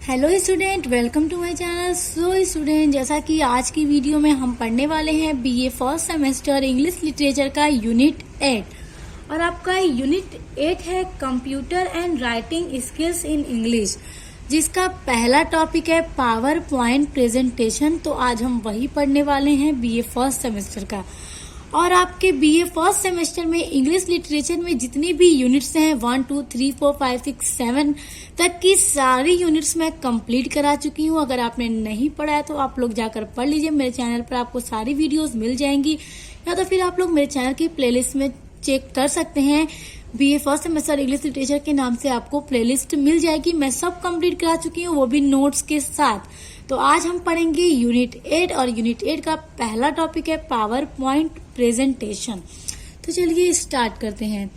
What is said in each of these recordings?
Hello student, welcome to my channel. So student, जैसा कि आज की वीडियो में हम पढ़ने वाले हैं BA first semester English literature का यूनिट 8 और आपका यूनिट 8 है computer and writing skills in English, जिसका पहला टॉपिक है पावर पॉइंट प्रेजेंटेशन। तो आज हम वही पढ़ने वाले हैं बीए फर्स्ट सेमेस्टर का। और आपके बीए फर्स्ट सेमेस्टर में इंग्लिश लिटरेचर में जितनी भी यूनिट्स हैं 1, 2, 3, 4, 5, 6, 7 तक की सारी यूनिट्स मैं कंप्लीट करा चुकी हूँ। अगर आपने नहीं पढ़ा है तो आप लोग जाकर पढ़ लीजिए। मेरे चैनल पर आपको सारी वीडियोस मिल जाएंगी, या तो फिर आप लोग मेरे चैनल की प्लेलिस्ट में चेक कर सकते हैं। BA first semester English literature के नाम से आपको प्लेलिस्ट मिल जाएगी। मैं सब कंप्लीट करा चुकी हूँ, वो भी नोट्स के साथ। तो आज हम पढ़ेंगे यूनिट 8 और यूनिट 8 का पहला टॉपिक है पावर पॉइंट प्रेजेंटेशन। तो चलिए स्टार्ट करते हैं।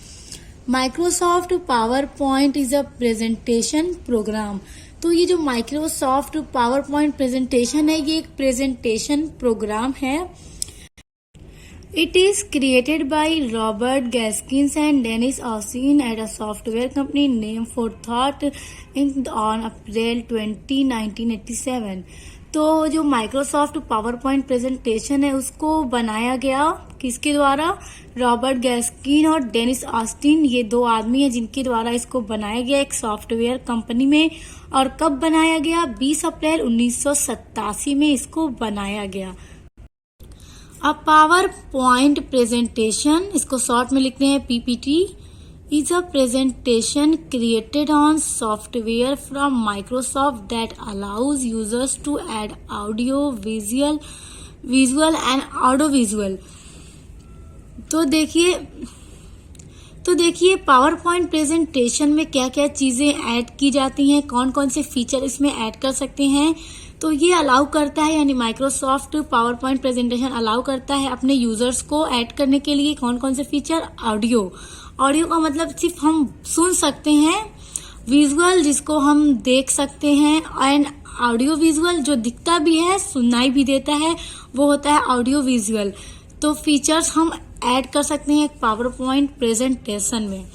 Microsoft power point is a presentation programme. तो ये जो माइक्रोसॉफ्ट पावर पॉइंट प्रेजेंटेशन है, ये एक प्रेजेंटेशन प्रोग्राम है। It is created by Robert Gaskins and Dennis Austin at a software company named Forethought Inc. on April 20, 1987। तो जो Microsoft power point presentation है उसको बनाया गया किसके द्वारा? रॉबर्ट गैस्किन और डेनिस ऑस्टिन, ये दो आदमी हैं जिनके द्वारा इसको बनाया गया एक सॉफ्टवेयर कंपनी में। और कब बनाया गया? 20 अप्रैल 1987 में इसको बनाया गया। अ पावर पॉइंट प्रेजेंटेशन, इसको शॉर्ट में लिखते हैं PPT, is a presentation created on software from Microsoft that allows users to add audio, visual and audiovisual। तो देखिए पावर पॉइंट प्रेजेंटेशन में क्या क्या चीजें ऐड की जाती हैं, कौन कौन से फीचर इसमें ऐड कर सकते हैं। तो ये अलाउ करता है, यानी Microsoft power point presentation allow करता है अपने यूजर्स को ऐड करने के लिए कौन कौन से फीचर? ऑडियो का मतलब सिर्फ हम सुन सकते हैं, विजुअल जिसको हम देख सकते हैं, एंड ऑडियो विजुअल जो दिखता भी है सुनाई भी देता है, वो होता है ऑडियो विजुअल। तो फीचर्स हम ऐड कर सकते हैं एक पावर पॉइंट प्रेजेंटेशन में।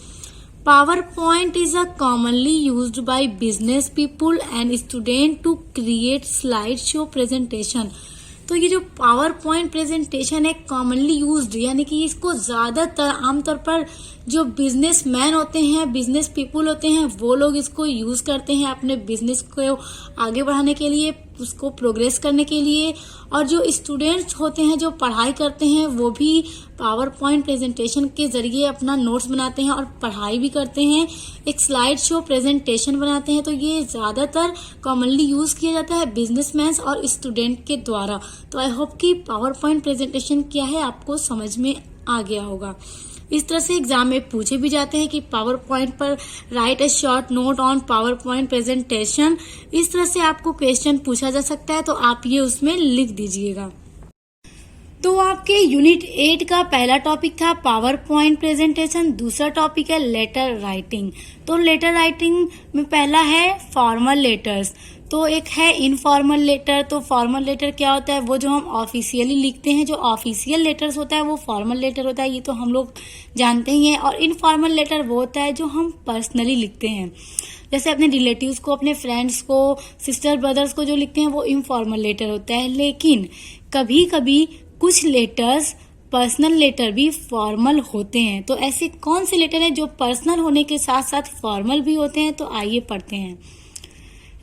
Power point is a commonly used by business people and student to create slideshow presentation। तो ये जो पावर पॉइंट प्रेजेंटेशन है कॉमनली यूज्ड, यानी कि इसको ज्यादातर आमतौर पर जो बिजनेस मैन होते हैं, बिजनेस पीपुल होते हैं, वो लोग इसको यूज करते हैं अपने बिजनेस को आगे बढ़ाने के लिए, उसको प्रोग्रेस करने के लिए। और जो स्टूडेंट्स होते हैं जो पढ़ाई करते हैं वो भी पावर पॉइंट प्रेजेंटेशन के जरिए अपना नोट्स बनाते हैं और पढ़ाई भी करते हैं, एक स्लाइड शो प्रेजेंटेशन बनाते हैं। तो ये ज्यादातर कॉमनली यूज किया जाता है बिजनेसमैन और स्टूडेंट के द्वारा। तो आई होप कि पावर पॉइंट प्रेजेंटेशन क्या है आपको समझ में आ गया होगा। इस तरह से एग्जाम में पूछे भी जाते हैं कि पावर पॉइंट पर right A short note on power point presentation. इस तरह से आपको क्वेश्चन पूछा जा सकता है, तो आप ये उसमें लिख दीजिएगा। तो आपके यूनिट 8 का पहला टॉपिक था पावर पॉइंट प्रेजेंटेशन। दूसरा टॉपिक है लेटर राइटिंग। तो लेटर राइटिंग में पहला है फॉर्मल लेटर्स, तो एक है इनफॉर्मल लेटर। तो फॉर्मल लेटर क्या होता है? वो जो हम ऑफिशियली लिखते हैं, जो ऑफिशियल लेटर्स होता है वो फॉर्मल लेटर होता है, ये तो हम लोग जानते ही हैं। और इनफॉर्मल लेटर वो होता है जो हम पर्सनली लिखते हैं, जैसे अपने रिलेटिव्स को, अपने फ्रेंड्स को, सिस्टर ब्रदर्स को जो लिखते हैं वो इनफॉर्मल लेटर होता है। लेकिन कभी कभी कुछ लेटर्स पर्सनल लेटर भी फॉर्मल होते हैं। तो ऐसे कौन से लेटर हैं जो पर्सनल होने के साथ साथ फॉर्मल भी होते हैं? तो आइए पढ़ते हैं।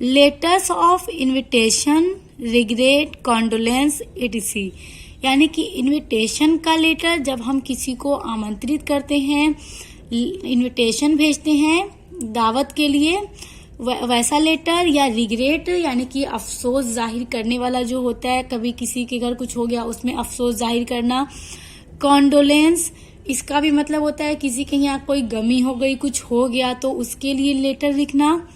Letters of invitation, regret, condolence etc। यानी कि इनविटेशन का लेटर, जब हम किसी को आमंत्रित करते हैं, इनविटेशन भेजते हैं दावत के लिए, वैसा लेटर। या रिग्रेट यानी कि अफसोस जाहिर करने वाला जो होता है, कभी किसी के घर कुछ हो गया उसमें अफसोस जाहिर करना। कॉन्डोलेंस, इसका भी मतलब होता है किसी के यहाँ कोई गमी हो गई, कुछ हो गया तो उसके लिए लेटर लिखना।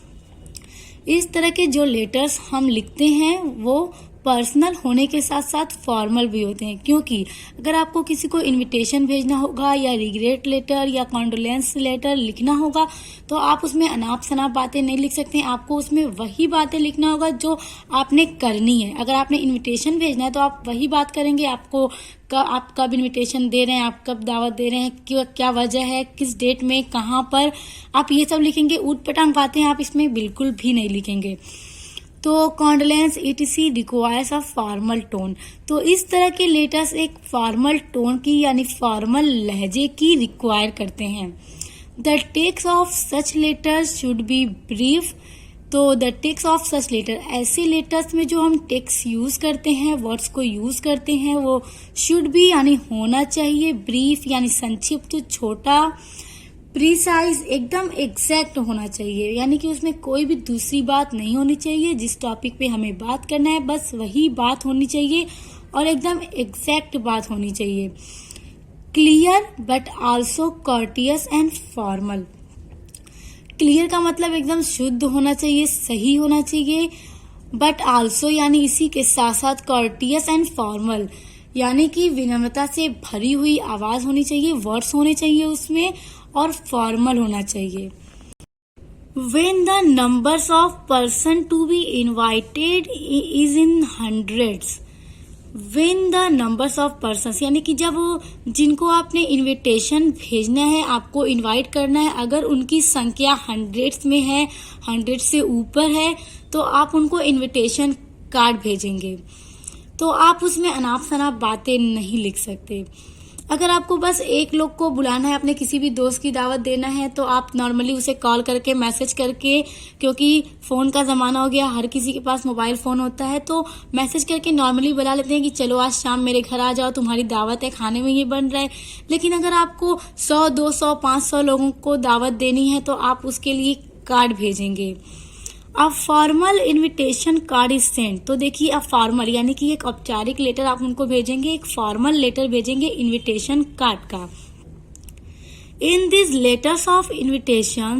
इस तरह के जो लेटर्स हम लिखते हैं वो पर्सनल होने के साथ साथ फॉर्मल भी होते हैं, क्योंकि अगर आपको किसी को इनविटेशन भेजना होगा या रिग्रेट लेटर या कॉन्डोलेंस लेटर लिखना होगा तो आप उसमें अनाप शनाप बातें नहीं लिख सकते हैं। आपको उसमें वही बातें लिखना होगा जो आपने करनी है। अगर आपने इनविटेशन भेजना है तो आप वही बात करेंगे, आप कब इनविटेशन दे रहे हैं, आप कब दावत दे रहे हैं, क्या वजह है, किस डेट में, कहाँ पर, आप ये सब लिखेंगे। ऊट पटांग बातें आप इसमें बिल्कुल भी नहीं लिखेंगे। तो condolence etc requires a formal tone. तो इस तरह के लेटर्स एक फॉर्मल टोन की यानी फॉर्मल लहजे की रिक्वायर करते हैं। The text of such letters should be brief. तो the text of such letter, ऐसे लेटर्स में जो हम टेक्स्ट यूज करते हैं, वर्ड्स को यूज करते हैं, वो शुड बी यानी होना चाहिए, ब्रीफ यानी संक्षिप्त, छोटा, प्रिसाइज एकदम एग्जैक्ट होना चाहिए, यानी कि उसमें कोई भी दूसरी बात नहीं होनी चाहिए। जिस टॉपिक पे हमें बात करना है बस वही बात होनी चाहिए और एकदम एग्जैक्ट बात होनी चाहिए। Clear but also courteous and formal. Clear का मतलब एकदम शुद्ध होना चाहिए, सही होना चाहिए, बट आल्सो यानी इसी के साथ साथ कर्टियस एंड फॉर्मल यानी कि विनम्रता से भरी हुई आवाज होनी चाहिए, वर्ड्स होने चाहिए उसमें, और फॉर्मल होना चाहिए। When the numbers of person to be invited is in hundreds, when the numbers of persons यानी कि जब जिनको आपने इनविटेशन भेजना है, आपको इनवाइट करना है, अगर उनकी संख्या हंड्रेड्स में है, 100 से ऊपर है, तो आप उनको इनविटेशन कार्ड भेजेंगे। तो आप उसमें अनाप शनाप बातें नहीं लिख सकते। अगर आपको बस एक लोग को बुलाना है, अपने किसी भी दोस्त की दावत देना है, तो आप नॉर्मली उसे कॉल करके, मैसेज करके, क्योंकि फोन का जमाना हो गया, हर किसी के पास मोबाइल फोन होता है, तो मैसेज करके नॉर्मली बुला लेते हैं कि चलो आज शाम मेरे घर आ जाओ, तुम्हारी दावत है, खाने में ये बन रहा है। लेकिन अगर आपको 100, 200, 500 लोगों को दावत देनी है तो आप उसके लिए कार्ड भेजेंगे। A formal invitation card is send. तो देखिए, अ फॉर्मल यानी कि एक औपचारिक लेटर आप उनको भेजेंगे, एक फॉर्मल लेटर भेजेंगे इनविटेशन कार्ड का। In this letters of invitation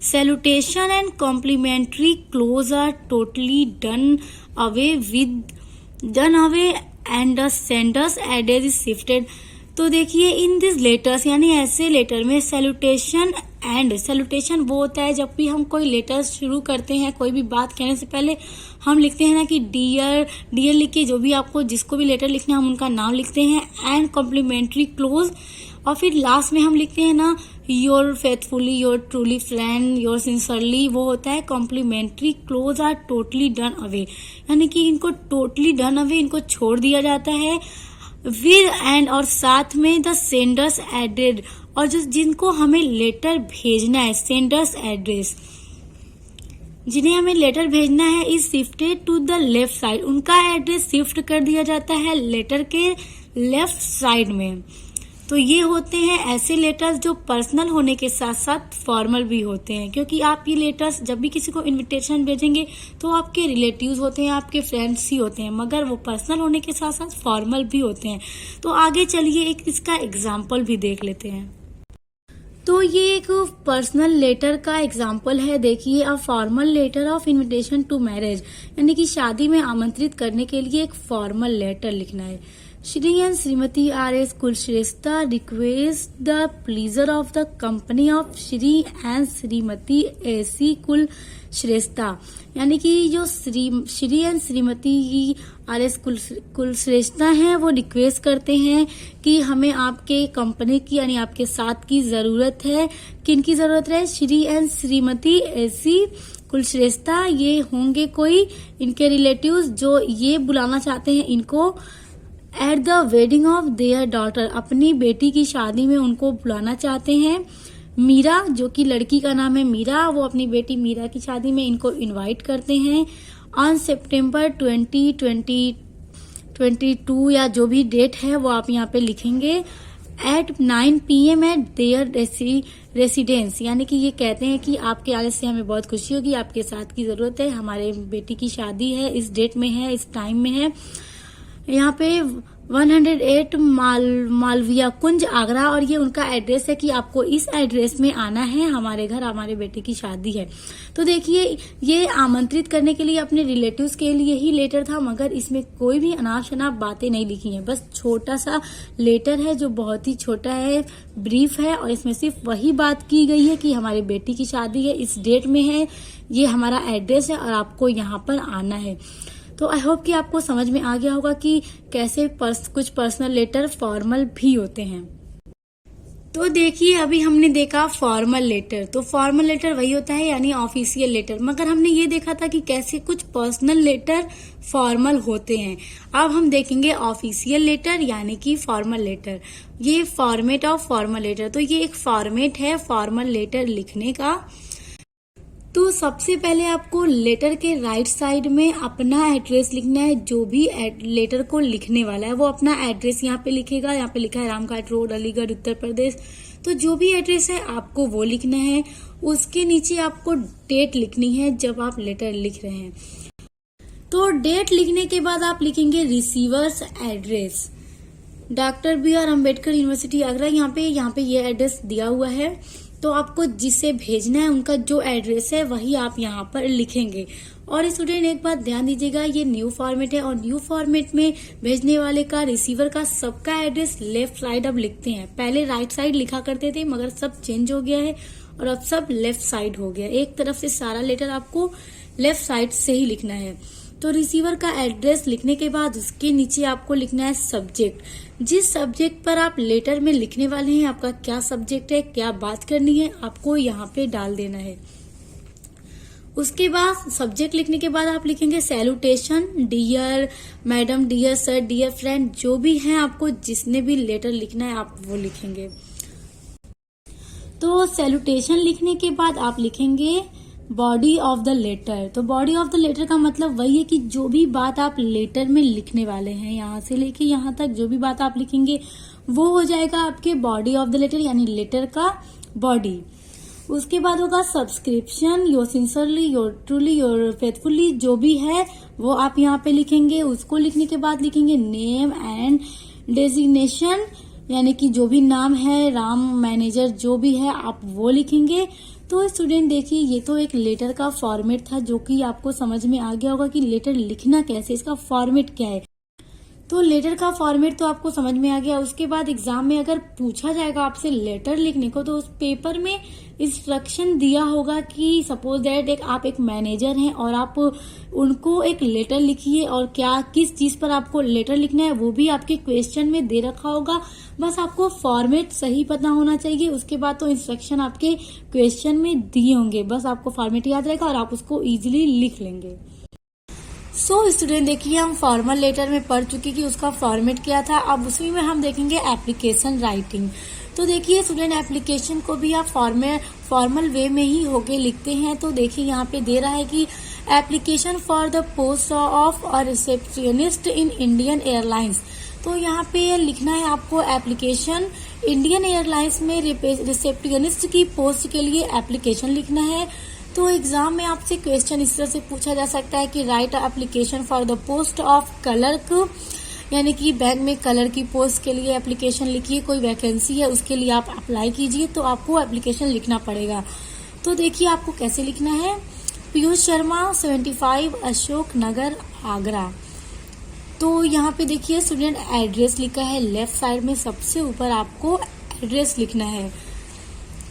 salutation and complimentary close are totally done away and the sender's address is shifted. तो देखिए, इन दिस लेटर्स यानी ऐसे लेटर में सैल्यूटेशन एंड, सैल्यूटेशन वो होता है जब भी हम कोई लेटर शुरू करते हैं, कोई भी बात कहने से पहले हम लिखते हैं ना कि डियर, डियर लिख के जो भी आपको जिसको भी लेटर लिखना है हम उनका नाम लिखते हैं, एंड कॉम्प्लीमेंट्री क्लोज, और फिर लास्ट में हम लिखते हैं ना your faithfully, your truly friend, your sincerely, वो होता है complimentary close are totally done away, यानी कि इनको टोटली डन अवे, इनको छोड़ दिया जाता है। विद एंड और साथ में द सेंडर्स एड्रेस, और जिनको हमें लेटर भेजना है, सेंडर्स एड्रेस, जिन्हें हमें लेटर भेजना है, is shifted to the left side, उनका एड्रेस शिफ्ट कर दिया जाता है लेटर के लेफ्ट साइड में। तो ये होते हैं ऐसे लेटर्स जो पर्सनल होने के साथ साथ फॉर्मल भी होते हैं, क्योंकि आप ये लेटर्स जब भी किसी को इनविटेशन भेजेंगे तो आपके रिलेटिव्स होते हैं, आपके फ्रेंड्स ही होते हैं, मगर वो पर्सनल होने के साथ साथ फॉर्मल भी होते हैं। तो आगे चलिए एक इसका एग्जाम्पल भी देख लेते हैं। तो ये एक पर्सनल लेटर का एग्जाम्पल है। देखिए, a formal letter of invitation to marriage, यानी कि शादी में आमंत्रित करने के लिए एक फॉर्मल लेटर लिखना है। Shri and Shrimati R.S. Kulshreshtha request the pleaser of the company of Shri and Shrimati A.C. Kulshreshtha, यानी कि जो श्री एंड श्रीमती R.S. कुलश्रेष्ठा हैं, वो रिक्वेस्ट करते हैं कि हमें आपके कंपनी की यानी आपके साथ की जरूरत है। किन की जरूरत है? Shri and Shrimati A.C. कुलश्रेष्ठा, ये होंगे कोई इनके रिलेटिव्स जो ये बुलाना चाहते हैं इनको at the wedding of their daughter, अपनी बेटी की शादी में उनको बुलाना चाहते हैं। मीरा, जो कि लड़की का नाम है मीरा, वो अपनी बेटी मीरा की शादी में इनको इनवाइट करते हैं। ऑन सितंबर 2022 या जो भी डेट है वो आप यहाँ पे लिखेंगे। At 9 PM at their residence, यानी कि ये कहते हैं कि आपके आने से हमें बहुत खुशी होगी, आपके साथ की जरूरत है, हमारे बेटी की शादी है, इस डेट में है, इस टाइम में है। यहाँ पे 108 मालविया कुंज आगरा, और ये उनका एड्रेस है कि आपको इस एड्रेस में आना है, हमारे घर हमारे बेटे की शादी है। तो देखिए, ये आमंत्रित करने के लिए अपने रिलेटिव्स के लिए ही लेटर था, मगर इसमें कोई भी अनाप शनाप बातें नहीं लिखी हैं, बस छोटा सा लेटर है जो बहुत ही छोटा है, ब्रीफ है, और इसमें सिर्फ वही बात की गई है कि हमारी बेटी की शादी है, इस डेट में है, ये हमारा एड्रेस है और आपको यहाँ पर आना है। तो आई होप कि आपको समझ में आ गया होगा कि कैसे कुछ पर्सनल लेटर फॉर्मल भी होते हैं। तो देखिए अभी हमने देखा फॉर्मल लेटर। तो फॉर्मल लेटर वही होता है यानी ऑफिशियल लेटर, मगर हमने ये देखा था कि कैसे कुछ पर्सनल लेटर फॉर्मल होते हैं। अब हम देखेंगे ऑफिशियल लेटर यानी कि फॉर्मल लेटर। ये फॉर्मेट ऑफ फॉर्मल लेटर, तो ये एक फॉर्मेट है फॉर्मल लेटर लिखने का। तो सबसे पहले आपको लेटर के राइट साइड में अपना एड्रेस लिखना है। जो भी लेटर को लिखने वाला है वो अपना एड्रेस यहाँ पे लिखेगा। यहाँ पे लिखा है रामघाट रोड, अलीगढ़, उत्तर प्रदेश। तो जो भी एड्रेस है आपको वो लिखना है। उसके नीचे आपको डेट लिखनी है जब आप लेटर लिख रहे हैं। तो डेट लिखने के बाद आप लिखेंगे रिसीवर्स एड्रेस, डॉक्टर बी.आर. अम्बेडकर यूनिवर्सिटी आगरा। यहाँ पे ये एड्रेस दिया हुआ है। तो आपको जिसे भेजना है उनका जो एड्रेस है वही आप यहाँ पर लिखेंगे। और स्टूडेंट एक बात ध्यान दीजिएगा, ये न्यू फॉर्मेट है और न्यू फॉर्मेट में भेजने वाले का, रिसीवर का, सबका एड्रेस लेफ्ट साइड अब लिखते हैं। पहले राइट साइड लिखा करते थे मगर सब चेंज हो गया है और अब सब लेफ्ट साइड हो गया। एक तरफ से सारा लेटर आपको लेफ्ट साइड से ही लिखना है। तो रिसीवर का एड्रेस लिखने के बाद उसके नीचे आपको लिखना है सब्जेक्ट। जिस सब्जेक्ट पर आप लेटर में लिखने वाले हैं, आपका क्या सब्जेक्ट है, क्या बात करनी है, आपको यहाँ पे डाल देना है। उसके बाद सब्जेक्ट लिखने के बाद आप लिखेंगे salutation, dear madam, dear sir, dear friend, जो भी है आपको जिसने भी लेटर लिखना है आप वो लिखेंगे। तो सैल्यूटेशन लिखने के बाद आप लिखेंगे बॉडी ऑफ द लेटर। तो बॉडी ऑफ द लेटर का मतलब वही है कि जो भी बात आप लेटर में लिखने वाले हैं, यहाँ से लेके यहाँ तक जो भी बात आप लिखेंगे वो हो जाएगा आपके बॉडी ऑफ द लेटर यानी लेटर का बॉडी। उसके बाद होगा subscription, your sincerely, your truly, your faithfully, जो भी है वो आप यहाँ पे लिखेंगे। उसको लिखने के बाद लिखेंगे नेम एंड डेजिग्नेशन यानी कि जो भी नाम है, राम मैनेजर, जो भी है आप वो लिखेंगे। तो स्टूडेंट देखिए ये तो एक लेटर का फॉर्मेट था जो कि आपको समझ में आ गया होगा कि लेटर लिखना कैसे, इसका फॉर्मेट क्या है। तो लेटर का फॉर्मेट तो आपको समझ में आ गया। उसके बाद एग्जाम में अगर पूछा जाएगा आपसे लेटर लिखने को तो उस पेपर में इंस्ट्रक्शन दिया होगा कि सपोज दैट आप एक मैनेजर हैं और आप उनको एक लेटर लिखिए और क्या किस चीज पर आपको लेटर लिखना है वो भी आपके क्वेश्चन में दे रखा होगा। बस आपको फॉर्मेट सही पता होना चाहिए। उसके बाद तो इंस्ट्रक्शन आपके क्वेश्चन में दिए होंगे, बस आपको फॉर्मेट याद रहेगा और आप उसको इजीली लिख लेंगे। सो स्टूडेंट देखिए हम फॉर्मल लेटर में पढ़ चुके कि उसका फॉर्मेट क्या था। अब उसी में हम देखेंगे एप्लीकेशन राइटिंग। तो देखिए स्टूडेंट एप्लीकेशन को भी आप फॉर्मल वे में ही होके लिखते हैं। तो देखिए यहाँ पे दे रहा है कि application for the post of a receptionist in Indian Airlines. तो यहाँ पे लिखना है आपको एप्लीकेशन इंडियन एयरलाइंस में रिसेप्शनिस्ट की पोस्ट के लिए एप्लीकेशन लिखना है। तो एग्जाम में आपसे क्वेश्चन इस तरह से पूछा जा सकता है कि right application for the post of clerk यानी कि बैंक में कलर की पोस्ट के लिए एप्लीकेशन लिखिए। कोई वैकेंसी है उसके लिए आप अप्लाई कीजिए तो आपको एप्लीकेशन लिखना पड़ेगा। तो देखिए आपको कैसे लिखना है, पीयूष शर्मा 75 अशोक नगर आगरा। तो यहाँ पे देखिए स्टूडेंट एड्रेस लिखा है लेफ्ट साइड में, सबसे ऊपर आपको एड्रेस लिखना है।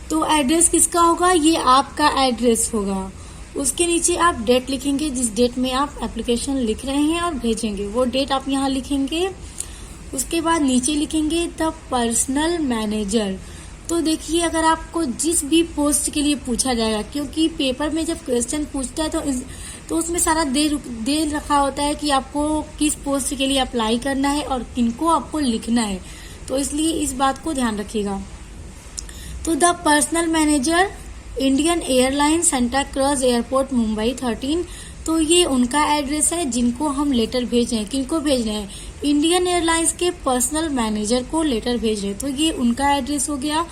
तो एड्रेस किसका होगा, ये आपका एड्रेस होगा। उसके नीचे आप डेट लिखेंगे, जिस डेट में आप एप्लीकेशन लिख रहे हैं और भेजेंगे वो डेट आप यहाँ लिखेंगे। उसके बाद नीचे लिखेंगे द पर्सनल मैनेजर। तो देखिए अगर आपको जिस भी पोस्ट के लिए पूछा जाएगा, क्योंकि पेपर में जब क्वेश्चन पूछता है तो उसमें सारा दे रखा होता है कि आपको किस पोस्ट के लिए अप्लाई करना है और किनको आपको लिखना है, तो इसलिए इस बात को ध्यान रखिएगा। तो the personal manager Indian airline Santa cross airport Mumbai 13। तो ये उनका एड्रेस है जिनको हम लेटर भेज रहे हैं। किनको भेज रहे हैं, इंडियन एयरलाइंस के पर्सनल मैनेजर को लेटर भेज रहे हैं। तो ये उनका एड्रेस हो गया।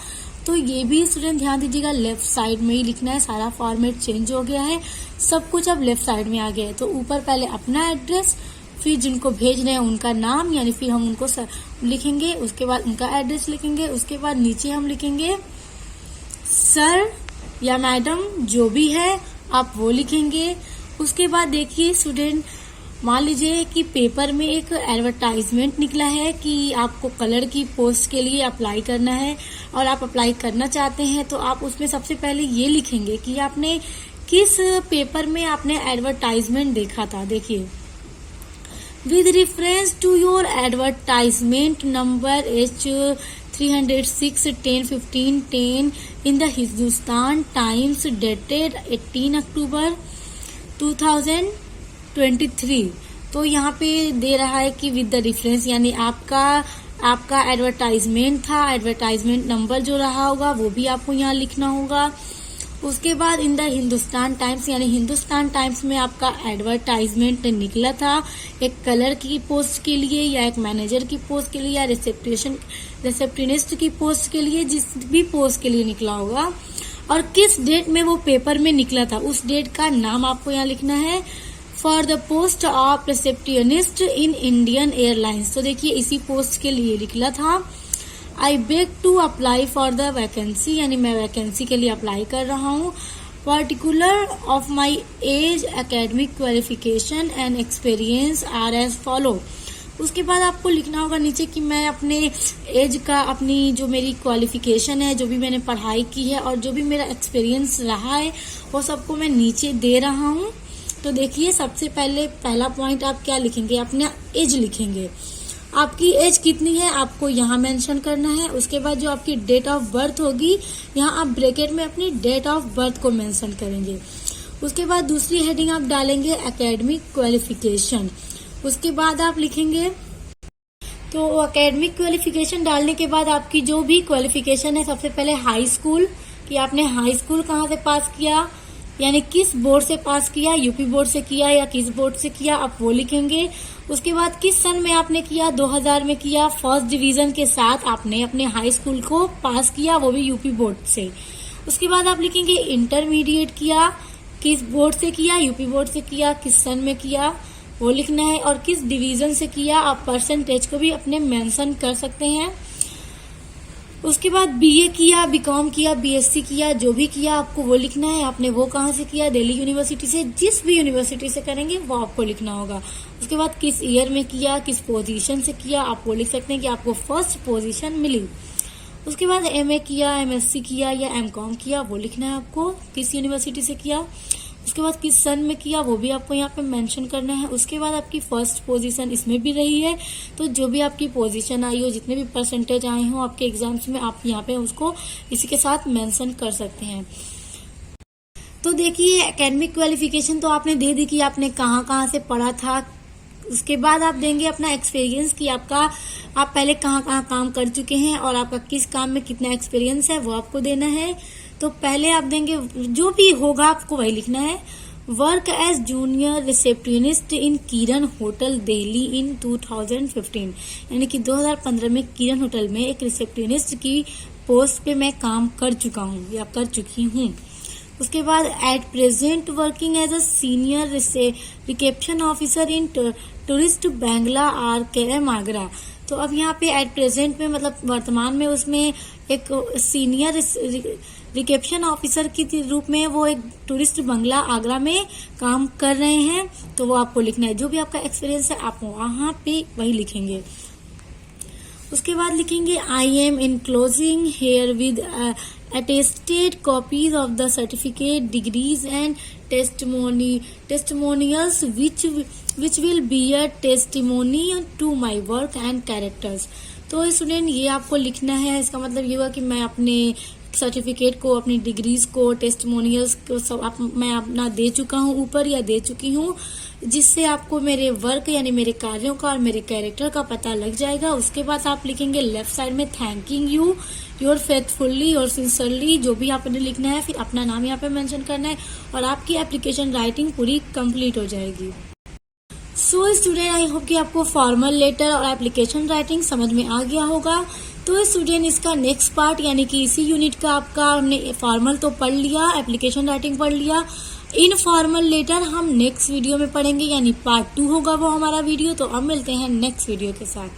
तो ये भी स्टूडेंट ध्यान दीजिएगा लेफ्ट साइड में ही लिखना है। सारा फॉर्मेट चेंज हो गया है, सब कुछ अब लेफ्ट साइड में आ गया है। तो ऊपर पहले अपना एड्रेस, फिर जिनको भेज रहे हैं उनका नाम यानी फिर हम उनको लिखेंगे, उसके बाद उनका एड्रेस लिखेंगे, उसके बाद नीचे हम लिखेंगे सर या मैडम, जो भी है आप वो लिखेंगे। उसके बाद देखिए स्टूडेंट मान लीजिए कि पेपर में एक एडवर्टाइजमेंट निकला है कि आपको कलर की पोस्ट के लिए अप्लाई करना है और आप अप्लाई करना चाहते हैं, तो आप उसमें सबसे पहले ये लिखेंगे कि आपने किस पेपर में आपने एडवर्टाइजमेंट देखा था। देखिए with reference to your advertisement number 306 1015 10 in the Hindustan Times dated 18 अक्टूबर 2023। तो यहाँ पे दे रहा है कि विद द रेफरेंस, यानी आपका एडवर्टाइजमेंट था, एडवर्टाइजमेंट नंबर जो रहा होगा वो भी आपको यहाँ लिखना होगा। उसके बाद इन द हिंदुस्तान टाइम्स, यानी हिंदुस्तान टाइम्स में आपका एडवर्टाइजमेंट निकला था एक कलर की पोस्ट के लिए या एक मैनेजर की पोस्ट के लिए या रिसेप्शनिस्ट की पोस्ट के लिए, जिस भी पोस्ट के लिए निकला होगा और किस डेट में वो पेपर में निकला था उस डेट का नाम आपको यहाँ लिखना है। For the post of receptionist in Indian Airlines, तो देखिए इसी पोस्ट के लिए निकला था। I beg to apply for the vacancy, यानी मैं वैकेंसी के लिए अप्लाई कर रहा हूँ। Particular of my age, academic qualification and experience are as follow. उसके बाद आपको लिखना होगा नीचे कि मैं अपने एज का, अपनी जो मेरी क्वालिफिकेशन है, जो भी मैंने पढ़ाई की है और जो भी मेरा एक्सपीरियंस रहा है वो सबको मैं नीचे दे रहा हूँ। तो देखिए सबसे पहला पॉइंट आप क्या लिखेंगे, अपना एज लिखेंगे। आपकी एज कितनी है आपको यहाँ मेंशन करना है। उसके बाद जो आपकी डेट ऑफ बर्थ होगी यहाँ आप ब्रैकेट में अपनी डेट ऑफ बर्थ को मेंशन करेंगे। उसके बाद दूसरी हेडिंग आप डालेंगे एकेडमिक क्वालिफिकेशन। उसके बाद आप लिखेंगे, तो एकेडमिक क्वालिफिकेशन डालने के बाद आपकी जो भी क्वालिफिकेशन है, सबसे पहले हाई स्कूल, कि आपने हाई स्कूल कहाँ से पास किया, यानी किस बोर्ड से पास किया, यूपी बोर्ड से किया या किस बोर्ड से किया, आप वो लिखेंगे। उसके बाद किस सन में आपने किया, 2000 में किया, फर्स्ट डिवीजन के साथ आपने अपने हाई स्कूल को पास किया, वो भी यूपी बोर्ड से। उसके बाद आप लिखेंगे इंटरमीडिएट किया, किस बोर्ड से किया, यूपी बोर्ड से किया, किस सन में किया वो लिखना है, और किस डिवीजन से किया, आप परसेंटेज को भी अपने मेंशन कर सकते हैं। उसके बाद बीए किया, बीकॉम किया, बीएससी किया, जो भी किया आपको वो लिखना है। आपने वो कहाँ से किया, दिल्ली यूनिवर्सिटी से, जिस भी यूनिवर्सिटी से करेंगे वो आपको लिखना होगा। उसके बाद किस ईयर में किया, किस पोजीशन से किया, आप वो लिख सकते हैं कि आपको फर्स्ट पोजीशन मिली। उसके बाद एमए किया, एमएससी किया या एमकॉम किया, वो लिखना है आपको, किस यूनिवर्सिटी से किया। उसके बाद किस सन में किया वो भी आपको यहाँ पे मेंशन करना है। उसके बाद आपकी फर्स्ट पोजीशन इसमें भी रही है, तो जो भी आपकी पोजीशन आई हो, जितने भी परसेंटेज आए हो आपके एग्जाम्स में, आप यहाँ पे उसको इसी के साथ मेंशन कर सकते हैं। तो देखिए एकेडमिक क्वालिफिकेशन तो आपने दे दी कि आपने कहाँ से पढ़ा था। उसके बाद आप देंगे अपना एक्सपीरियंस कि आप पहले कहाँ काम कर चुके हैं और आपका किस काम में कितना एक्सपीरियंस है वो आपको देना है। तो पहले आप देंगे, जो भी होगा आपको वही लिखना है। वर्क एज जूनियर रिसेप्शनिस्ट इन किरण होटल दिल्ली इन 2015, यानी कि 2015 में किरण होटल में एक रिसेप्शनिस्ट की पोस्ट पे मैं काम कर चुका हूँ या कर चुकी हूँ। उसके बाद at present working as a senior reception officer in tourist bungalow RKM Agra. तो अब यहाँ पे एट प्रेजेंट में मतलब वर्तमान में उसमें एक सीनियर रिसेप्शन ऑफिसर के रूप में वो एक टूरिस्ट बंगला आगरा में काम कर रहे हैं, तो वो आपको लिखना है। जो भी आपका एक्सपीरियंस है आप वहाँ पे वही लिखेंगे। उसके बाद लिखेंगे I am enclosing here with attested copies of the certificate, degrees and testimonials which will be a testimony to my work and characters। तो स्टूडेंट ये आपको लिखना है। इसका मतलब ये हुआ कि मैं अपने सर्टिफिकेट को, अपनी डिग्रीज को, टेस्टिमोनियल्स को सब मैं अपना दे चुका हूँ ऊपर या दे चुकी हूँ, जिससे आपको मेरे वर्क यानी मेरे कार्यों का और मेरे कैरेक्टर का पता लग जाएगा। उसके बाद आप लिखेंगे लेफ्ट साइड में थैंकिंग यू योर फेथफुल्ली और सिंसियरली, जो भी आपने लिखना है, फिर अपना नाम यहाँ पे मेंशन करना है और आपकी एप्लीकेशन राइटिंग पूरी कंप्लीट हो जाएगी। सो स्टूडेंट आई होप कि आपको फॉर्मल लेटर और एप्लीकेशन राइटिंग समझ में आ गया होगा। तो स्टूडेंट इसका नेक्स्ट पार्ट यानी कि इसी यूनिट का आपका हमने फॉर्मल तो पढ़ लिया, एप्लीकेशन राइटिंग पढ़ लिया, इनफॉर्मल लेटर हम नेक्स्ट वीडियो में पढ़ेंगे, यानी पार्ट 2 होगा वो हमारा वीडियो। तो अब मिलते हैं नेक्स्ट वीडियो के साथ।